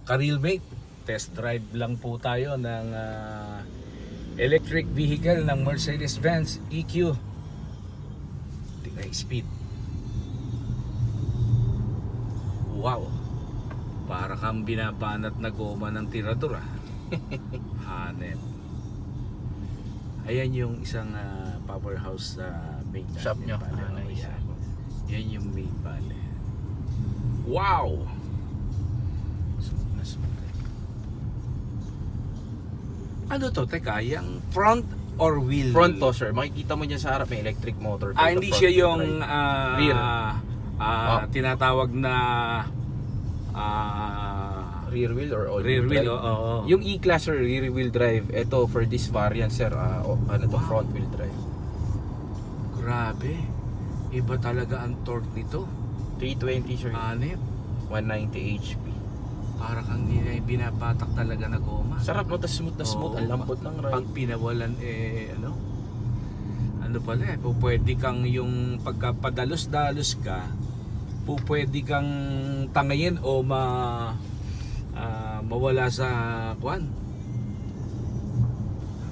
ka-realmate, test drive lang po tayo ng electric vehicle ng Mercedes-Benz EQ. Tingnan speed. Wow, para kang binabanat na goma ng tirador Hanep. Ayan yung isang powerhouse sa main Shop nyo. Nice. Yan yung main panel. Wow! Smooth na smooth. Ano to? Teka, yung front or wheel? Front to, sir. Makikita mo dyan sa harap may electric motor. Hindi siya yung Rear. tinatawag na rear wheel or all rear wheel. drive. Oo. Yung E-Class, sir, rear wheel drive. Ito for this variant, sir, front wheel drive. Grabe. Iba talaga ang torque nito. 320, sir. Hanep. 190 HP. Para kang binabatak talaga na goma. Sarap mo, tas smooth na smooth. Oo. Ang lambot ng ride. Pag pinawalan ano pala pwede kang yung pagkapadalos-dalos ka, pwede kang tangayin o mawala sa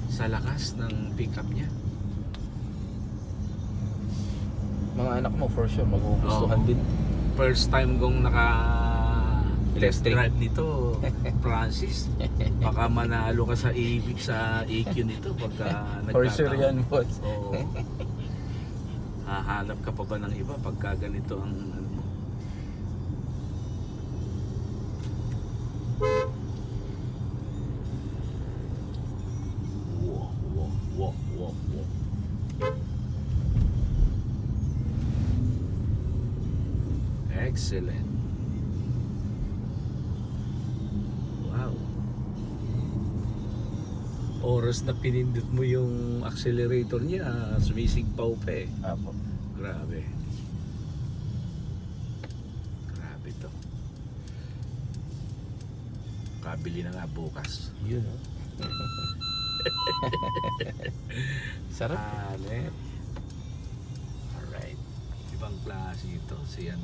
sa lakas ng pickup niya. Mga anak mo, for sure, magugustuhan Oo. din. First time kong test Electric. drive nito, Francis. Baka manalo ka sa EQ nito pagka For nagkataon. sure yan, boss. Oo. Hahanap ka pa ba ng iba pagka ganito ang ano mo? Wow. Excellent. Wow. Oras na pinindot mo yung accelerator niya, sumisigpaw pa eh. Apo. Grabe. Grabe to. Kabili na nga bukas. Yun, oh. Sarap. Alright. Ibang klase ito. Siyan.